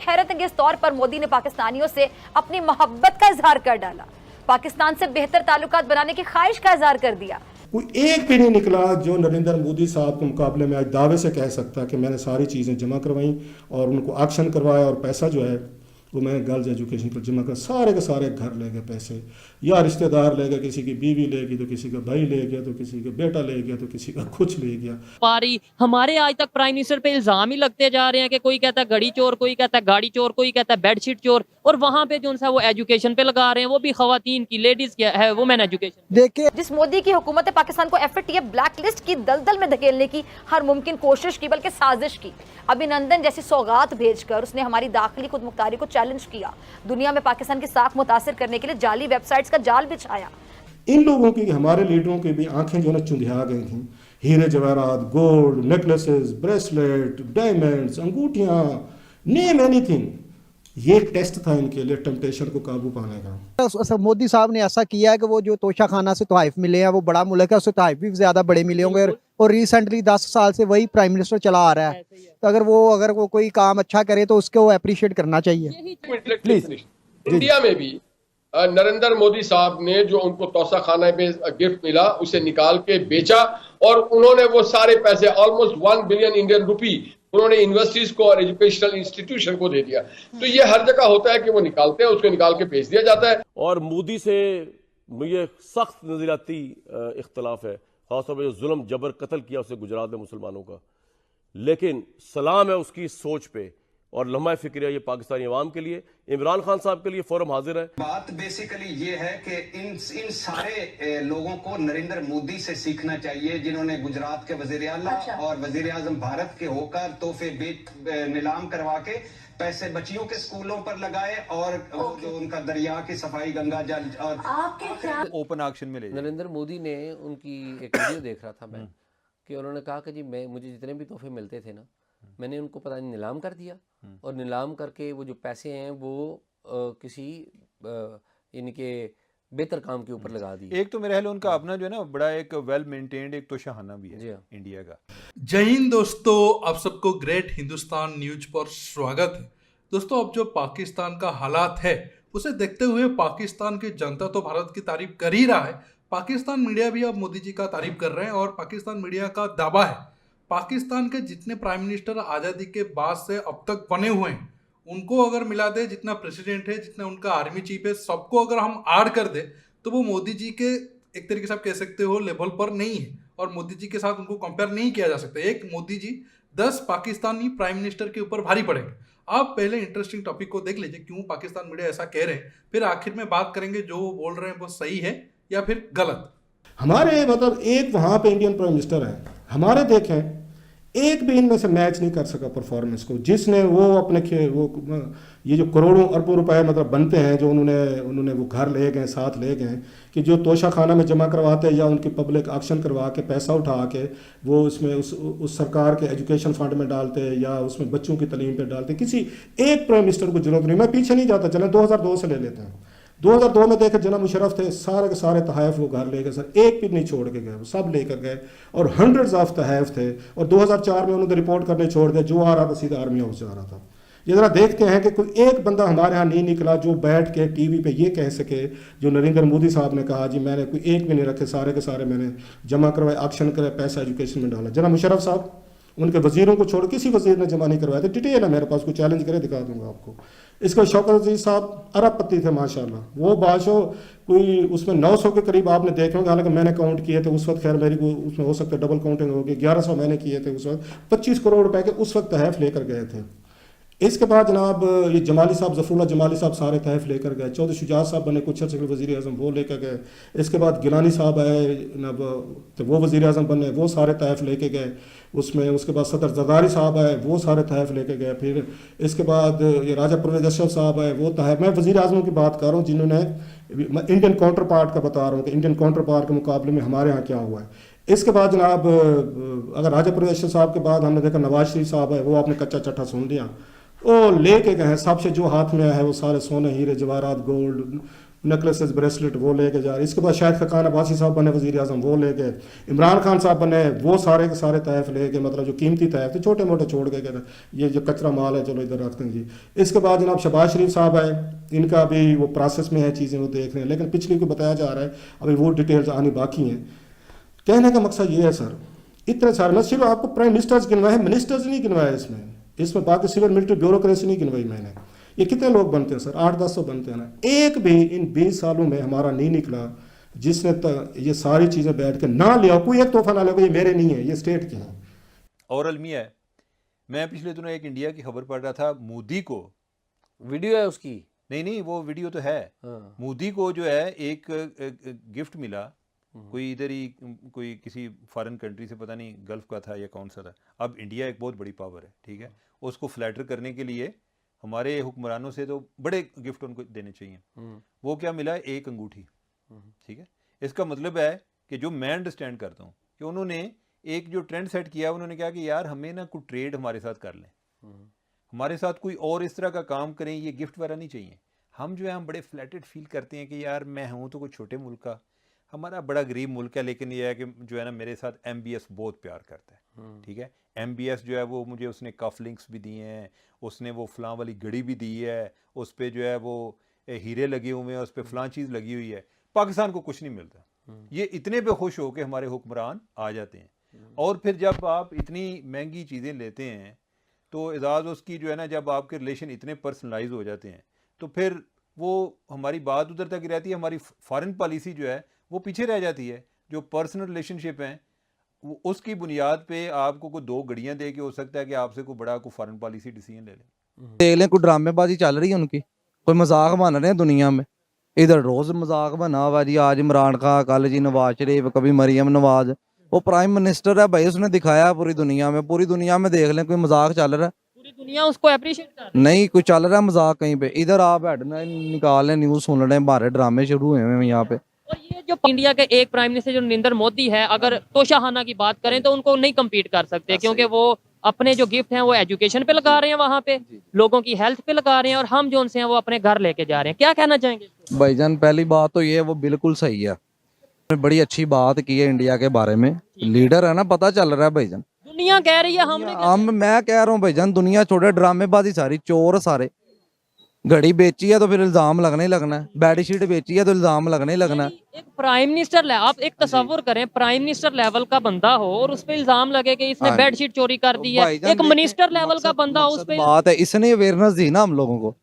हैरत अंगेज तौर पर मोदी ने पाकिस्तानियों से अपनी मोहब्बत का इजहार कर डाला, पाकिस्तान से बेहतर ताल्लुकात बनाने की ख्वाहिश का इजहार कर दिया। कोई एक भी नहीं निकला जो नरेंद्र मोदी साहब के मुकाबले में आज दावे से कह सकता कि मैंने सारी चीज़ें जमा करवाई और उनको ऑक्शन करवाया और पैसा जो है वो मैंने गर्ल्स एजुकेशन पर जमा कर, सारे के सारे घर ले गए पैसे, या रिश्तेदार ले गए, किसी की बीवी ले गई तो किसी का भाई ले गया, तो किसी का बेटा ले गया, तो किसी का कुछ ले गया। पारी हमारे आज तक प्राइम मिनिस्टर पे इल्जाम ही लगते जा रहे हैं कि कोई कहता है घड़ी चोर, कोई कहता है गाड़ी चोर, कोई कहता है बेडशीट चोर, और वहां पे जो सा वो एजुकेशन पे लगा रहे हैं, वो भी खवातीन की, लेडीज की है, वुमेन एजुकेशन। देखिए, जिस मोदी की हुकूमत ने पाकिस्तान को FATF ब्लैक लिस्ट की दलदल में धकेलने की हर मुमकिन कोशिश की, बल्कि साजिश की, अभिनंदन जैसी सौगात भेजकर उसने हमारी दाखिली खुद मुख्तारी को चैलेंज किया, दुनिया में पाकिस्तान की साख मुतासिर करने के लिए जाली वेबसाइट्स का जाल बिछाया। इन लोगों की, हमारे लीडरों की भी आंखें जो है चुंधिया गई थी। हीरे जवाहरात, गोल्ड, नेकलेसेस, ब्रेसलेट, डायमंड्स, अंगूठियां, नेम एनीथिंग, ये टेस्ट था इनके लिए टेम्पटेशन को काबू पाने का। मोदी साहब ने ऐसा किया है कि वो जो तोशा खाना से तोहफ़ मिले हैं, वो बड़ा मुल्क है, उससे तोहफ़ भी ज़्यादा बड़े मिले होंगे, और रिसेंटली 10 साल से वही प्राइम मिनिस्टर चला आ रहा है। तो अगर वो कोई काम अच्छा करे तो उसको अप्रिशिएट करना चाहिए। प्लीज। इंडिया में भी नरेंद्र मोदी साहब ने जो उनको तोशा खाना में गिफ्ट मिला उसे निकाल के बेचा, और उन्होंने वो सारे पैसे ऑलमोस्ट 1 बिलियन इंडियन रुपी उन्होंने यूनिवर्सिटीज को और एजुकेशनल इंस्टीट्यूशन को दे दिया। तो ये हर जगह होता है कि वो निकालते हैं, उसको निकाल के बेच दिया जाता है। और मोदी से मुझे सख्त नजरियाती इख्तलाफ है, खासतौर पर जो जुल्म जबर कत्ल किया उसने गुजरात में मुसलमानों का, लेकिन सलाम है उसकी सोच पे, और लम्हा फिक्र है ये पाकिस्तानी अवाम के लिए, इमरान खान साहब के लिए फोरम हाजिर है। बात बेसिकली ये है कि इन सारे लोगों को नरेंद्र मोदी से सीखना चाहिए, जिन्होंने गुजरात के वजीर आला और वजीर आजम भारत के होकर तोहफे नीलाम करवा के पैसे बच्चियों के स्कूलों पर लगाए, और जो उनका दरिया की सफाई, गंगा जल और ओपन ऑक्शन में ले। नरेंद्र मोदी ने उनकी एक वीडियो देख रहा था मैं, कि उन्होंने कहा कि जी मुझे जितने भी तोहफे मिलते थे ना, मैंने उनको पता नहीं नीलाम कर दिया, और नीलाम करके वो जो पैसे हैं वो किसी इनके बेहतर काम के ऊपर लगा दिए। एक तो मेरे ख्याल उनका अपना जो है ना बड़ा एक वेल मेंटेन्ड एक तोशाखाना भी है इंडिया का। जय हिंद दोस्तों, आप सबको ग्रेट हिंदुस्तान न्यूज पर स्वागत है। दोस्तों, अब जो पाकिस्तान का हालात है उसे देखते हुए पाकिस्तान की जनता तो भारत की तारीफ कर ही रहा है, पाकिस्तान मीडिया भी अब मोदी जी का तारीफ कर रहे हैं, और पाकिस्तान मीडिया का दावा है पाकिस्तान के जितने प्राइम मिनिस्टर आज़ादी के बाद से अब तक बने हुए हैं उनको अगर मिला दे, जितना प्रेसिडेंट है, जितना उनका आर्मी चीफ है, सबको अगर हम ऐड कर दे तो वो मोदी जी के एक तरीके से आप कह सकते हो लेवल पर नहीं है, और मोदी जी के साथ उनको कंपेयर नहीं किया जा सकता। एक मोदी जी 10 पाकिस्तानी प्राइम मिनिस्टर के ऊपर भारी पड़ेंगे। आप पहले इंटरेस्टिंग टॉपिक को देख लीजिए, क्यों पाकिस्तान मीडिया ऐसा कह रहे हैं, फिर आखिर में बात करेंगे जो वो बोल रहे हैं वो सही है या फिर गलत। हमारे मतलब एक वहाँ पे इंडियन प्राइम मिनिस्टर है, हमारे देखें एक भी इनमें से मैच नहीं कर सका परफॉर्मेंस को, जिसने वो अपने वो ये जो करोड़ों अरबों रुपए मतलब बनते हैं जो उन्होंने वो घर ले गए, साथ ले गए, कि जो तोशा खाना में जमा करवाते हैं या उनकी पब्लिक ऑक्शन करवा के पैसा उठा के वो उसमें उस सरकार के एजुकेशन फंड में डालते हैं या उसमें बच्चों की तालीम पे डालते हैं। किसी एक प्राइम मिनिस्टर को जरूरत नहीं। मैं पीछे नहीं जाता, चलें 2002 से ले लेते हैं। 2002 में देखे जनाब मुशर्रफ थे, सारे के सारे तहफ़ वो घर ले गए सर, एक भी नहीं छोड़ के गए, वो सब लेकर गए, और हंड्रेड्स ऑफ तहफ़ थे। और 2004 में उन्होंने रिपोर्ट करने छोड़ दिया, जो आ रहा था सीधा आर्मी हाउस जा रहा था। ये जरा देखते हैं कि कोई एक बंदा हमारे यहाँ नहीं निकला जो बैठ के टीवी पे ये कह सके, जो नरेंद्र मोदी साहब ने कहा जी मैंने कोई एक भी नहीं रखे, सारे के सारे मैंने जमा करवाए, ऑक्शन करे, पैसा एजुकेशन में डाला। जनाब मुशर्रफ साहब, उनके वजीरों को छोड़ किसी वजीर ने जमा नहीं करवाया था। डिटेल है मेरे पास, कोई चैलेंज करे दिखा दूंगा आपको। इसका शौकत अजीज साहब अरबपति थे माशाल्लाह, वो बादशाह कोई उसमें 900 के करीब आपने देखे होंगे, हालांकि मैंने काउंट किए थे उस वक्त, खैर मेरी को उसमें हो सकता है डबल काउंटिंग होगी, 1100 मैंने किए थे उस वक्त। 25 करोड़ रुपए के उस वक्त तहफ़ लेकर गए थे। इसके बाद जनाब ये जमाली साहब, ज़फ़रुल्लाह जमाली साहब सारे तहफ़ लेकर गए। चौधरी शुजात साहब बने कुछ अर्से के वज़ीर आज़म, वो लेकर गए। इसके बाद गिलानी साहब आए जनाब, तो वो वज़ीर आज़म बने, वो सारे तहफ़ लेके गए उसमें। उसके बाद सदर जरदारी साहब आए, वो सारे तहफ़ लेके गए। फिर इसके बाद ये राजा परवेज़ अशरफ साहब आए, वो तहफ़। मैं वज़ीर आज़मों की बात कर रहा हूँ जिन्होंने, इंडियन काउंटर पार्ट का बता रहा हूँ कि इंडियन काउंटर पार्ट के मुकाबले में हमारे यहाँ क्या हुआ है। इसके बाद जनाब अगर राजा परवेज़ अशरफ साहब के बाद हमने देखा नवाज शरीफ साहब है, वो आपने कच्चा चट्टा सुन लिया, वो लेके गए हैं सबसे जो हाथ में है वो सारे सोने हीरे जवाहरात गोल्ड नेकलेसेस ब्रेसलेट वो लेके जा रहे। इसके बाद शाहिद खकान अब्बासी साहब बने वज़ीर आज़म, वो लेके इमरान खान साहब बने, वो सारे के सारे तहफ़ लेके, मतलब जो कीमती तहफ़ थे छोटे मोटे छोड़ के ये जो कचरा माल है चलो इधर रखते हैं जी। इसके बाद जनाब शहबाज शरीफ साहब आए, इनका भी वो प्रोसेस में है चीज़ें, वो देख रहे हैं, लेकिन पिछली को बताया जा रहा है अभी वो डिटेल्स आनी बाकी हैं। कहने का मकसद ये है सर, इतने सारे, मैं सिर्फ आपको प्राइम मिनिस्टर्स गिनवाए, मिनिस्टर्स नहीं गिनवाए इसमें बाकी सिविल मिलिट्री ब्यूरोक्रेसी नहीं गिनवाई मैंने। ये कितने लोग बनते हैं सर? 800-1000 बनते हैं ना। एक भी इन 20 सालों में हमारा नहीं निकला जिसने ये सारी चीज़ें बैठ के ना लिया, कोई एक तोहफा ना लिया, ये मेरे नहीं है, ये स्टेट के हैं। और अलमिया है, मैं पिछले दिनों एक इंडिया की खबर पढ़ रहा था, मोदी को वीडियो है उसकी, नहीं वो वीडियो तो है, मोदी को जो है एक गिफ्ट मिला, कोई इधर ही कोई किसी फॉरेन कंट्री से, पता नहीं गल्फ का था या कौन सा था। अब इंडिया एक बहुत बड़ी पावर है, ठीक है, उसको फ्लैटर करने के लिए हमारे हुक्मरानों से तो बड़े गिफ्ट उनको देने चाहिए। वो क्या मिला? एक अंगूठी, ठीक है। इसका मतलब है कि जो मैं अंडरस्टैंड करता हूँ कि उन्होंने एक जो ट्रेंड सेट किया, उन्होंने कहा कि यार हमें ना कोई ट्रेड हमारे साथ कर लें, हमारे साथ कोई और इस तरह का काम करें, ये गिफ्ट वगैरह नहीं चाहिए। हम जो है हम बड़े फ्लैटेड फील करते हैं कि यार मैं हूँ तो कोई छोटे मुल्क का, हमारा बड़ा गरीब मुल्क है, लेकिन ये है कि जो है ना मेरे साथ MBS बहुत प्यार करता है, ठीक है। MBS जो है वो मुझे उसने कफ लिंक्स भी दिए हैं, उसने वो फ़लाँ वाली घड़ी भी दी है, उस पर जो है वो हीरे लगे हुए हैं, उस पर फ़लाँ चीज़ लगी हुई है। पाकिस्तान को कुछ नहीं मिलता। ये इतने पे खुश हो के हमारे हुक्मरान आ जाते हैं। और फिर जब आप इतनी महंगी चीज़ें लेते हैं तो एजाज़ उसकी जो है ना, जब आपके रिलेशन इतने पर्सनलाइज हो जाते हैं तो फिर वो हमारी बात उधर तक ही रहती है, हमारी फॉरेन पॉलिसी जो है वो पीछे रह जाती है। जो पर्सनल रिलेशनशिप हैं वो उसकी बुनियाद पे आपको कोई 2 घड़ियां दे के हो सकता है कि आपसे कोई बड़ा कोई फॉरेन पॉलिसी डिसीजन ले ले। देख लें, कोई ड्रामेबाजी चल रही है उनकी, कोई मजाक बन रहे हैं दुनिया में। इधर रोज मजाक बना हुआ जी, आज इमरान खान, कल जी नवाज शरीफ, कभी मरियम नवाज। वो प्राइम मिनिस्टर है भाई, उसने दिखाया पूरी दुनिया में देख लें कोई मजाक चल रहा है, पूरी दुनिया उसको अप्रिशिएट कर रही है। नहीं कोई चल रहा है मजाक कहीं पे। इधर आप हेड निकाल लें, न्यूज सुन रहे हैं, बाहर ड्रामे शुरू हुए हैं यहाँ पे। और ये जो इंडिया के एक प्राइम मिनिस्टर जो नरेंद्र मोदी है, अगर तोशाखाना की बात करें तो उनको नहीं कम्पीट कर सकते, क्योंकि वो अपने जो गिफ्ट हैं वो एजुकेशन पे लगा रहे हैं, वहाँ पे लोगों की हेल्थ पे लगा रहे हैं, और हम जो उनसे हैं वो अपने घर लेके जा रहे हैं। क्या कहना चाहेंगे? भाईजान पहली बात तो ये वो बिल्कुल सही है, बड़ी अच्छी बात की है इंडिया के बारे में। लीडर है ना, पता चल रहा है भाईजान, दुनिया कह रही है, मैं कह रहा हूँ भाईजान, दुनिया छोड़े, ड्रामेबाजी सारी, चोर सारे। घड़ी बेची है तो फिर इल्जाम लगना ही लगना है, बेडशीट बेची है तो इल्जाम लगना ही लगना है। एक प्राइम मिनिस्टर, आप एक तस्वर करें, प्राइम मिनिस्टर लेवल का बंदा हो और उस पे इल्जाम लगे कि इसने बेडशीट चोरी कर दी है, एक मिनिस्टर लेवल का बंदा हो, उस पे बात है, इसने अवेयरनेस दी ना हम लोगों को।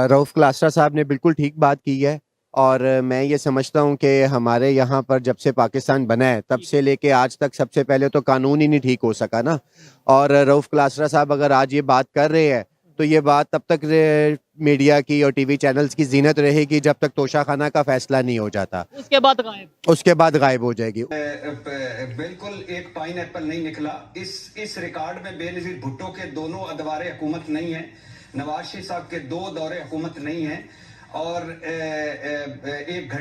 रऊफ क्लास्टर साहब ने बिल्कुल ठीक बात की है, और मैं ये समझता हूँ कि हमारे यहाँ पर जब से पाकिस्तान बना है तब से लेके आज तक सबसे पहले तो कानून ही नहीं ठीक हो सका ना। और रऊफ क्लास्टर साहब अगर आज ये बात कर रहे हैं तो ये बात तब तक मीडिया की और टीवी चैनल्स की जीनत रहेगी जब तक तोशाखाना का फैसला नहीं हो जाता, उसके बाद गायब हो जाएगी। बिल्कुल एक पाइन एप्पल नहीं निकला इस रिकॉर्ड में। बेनजीर भुट्टो के दोनों अदवारे हुकूमत नहीं है, नवाज शरीफ साहब के 2 दौरे हुकूमत नहीं है, और एक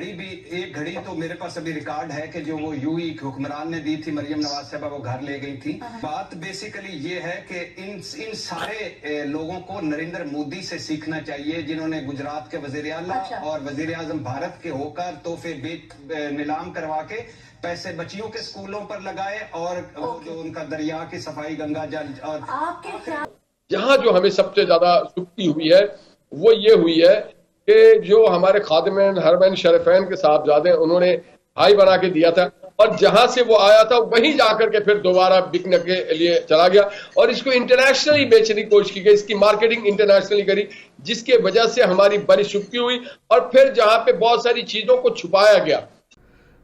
घड़ी तो मेरे पास अभी रिकॉर्ड है कि जो वो यूई हुक्मरान ने दी थी, मरियम नवाज साहबा वो घर ले गई थी। बात बेसिकली ये है कि इन सारे लोगों को नरेंद्र मोदी से सीखना चाहिए, जिन्होंने गुजरात के वजीर आला और वजीर आजम भारत के होकर तोहफे नीलाम करवा के पैसे बच्चियों के स्कूलों पर लगाए, और जो उनका दरिया की सफाई, गंगा जल, और जहां जो हमें सबसे ज्यादा सुक्ति हुई है वो ये हुई है कि जो हमारे खादिम हरमैन शरीफैन के साहबजादे उन्होंने हाई बना के दिया था, और जहां से वो आया था वहीं जाकर के फिर दोबारा बिकने के लिए चला गया, और इसको इंटरनेशनली बेचने की कोशिश की गई, इसकी मार्केटिंग इंटरनेशनली करी, जिसके वजह से हमारी बड़ी सुक्ति हुई, और फिर जहां पे बहुत सारी चीजों को छुपाया गया।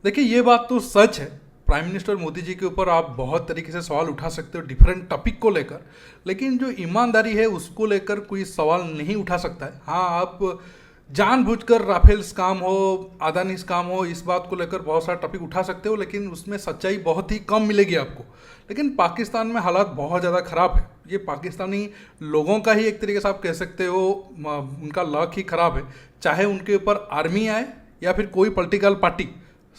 देखिए ये बात तो सच है, प्राइम मिनिस्टर मोदी जी के ऊपर आप बहुत तरीके से सवाल उठा सकते हो डिफरेंट टॉपिक को लेकर, लेकिन जो ईमानदारी है उसको लेकर कोई सवाल नहीं उठा सकता है। हाँ, आप जानबूझकर राफेल स्कैम हो, अदानी स्कैम हो, इस बात को लेकर बहुत सारा टॉपिक उठा सकते हो, लेकिन उसमें सच्चाई बहुत ही कम मिलेगी आपको। लेकिन पाकिस्तान में हालात बहुत ज़्यादा ख़राब है, ये पाकिस्तानी लोगों का ही एक तरीके से आप कह सकते हो, उनका लक ही ख़राब है। चाहे उनके ऊपर आर्मी आए या फिर कोई पॉलिटिकल पार्टी,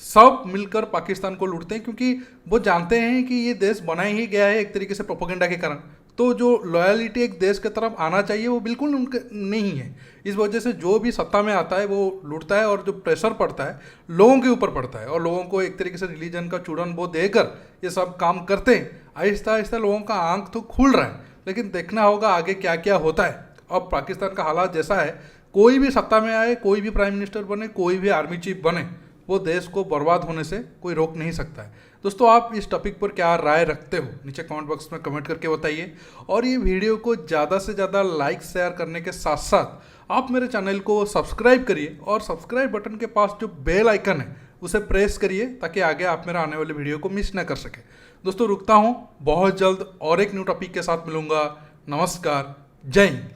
सब मिलकर पाकिस्तान को लूटते हैं, क्योंकि वो जानते हैं कि ये देश बना ही गया है एक तरीके से प्रोपेगेंडा के कारण। तो जो लॉयलिटी एक देश की तरफ आना चाहिए वो बिल्कुल उनके नहीं है। इस वजह से जो भी सत्ता में आता है वो लूटता है, और जो प्रेशर पड़ता है लोगों के ऊपर पड़ता है, और लोगों को एक तरीके से रिलीजन का चूड़न वो देकर ये सब काम करते हैं। आहिस्ता आहिस्ता लोगों का आंख तो खुल रहा है, लेकिन देखना होगा आगे क्या क्या होता है। अब पाकिस्तान का हालात जैसा है, कोई भी सत्ता में आए, कोई भी प्राइम मिनिस्टर बने, कोई भी आर्मी चीफ बने, वो देश को बर्बाद होने से कोई रोक नहीं सकता है। दोस्तों, आप इस टॉपिक पर क्या राय रखते हो नीचे कमेंट बॉक्स में कमेंट करके बताइए, और ये वीडियो को ज़्यादा से ज़्यादा लाइक शेयर करने के साथ साथ आप मेरे चैनल को सब्सक्राइब करिए, और सब्सक्राइब बटन के पास जो बेल आइकन है उसे प्रेस करिए, ताकि आगे आप मेरा आने वाले वीडियो को मिस ना कर सके। दोस्तों रुकता हूँ, बहुत जल्द और एक न्यू टॉपिक के साथ मिलूंगा। नमस्कार, जय हिंद।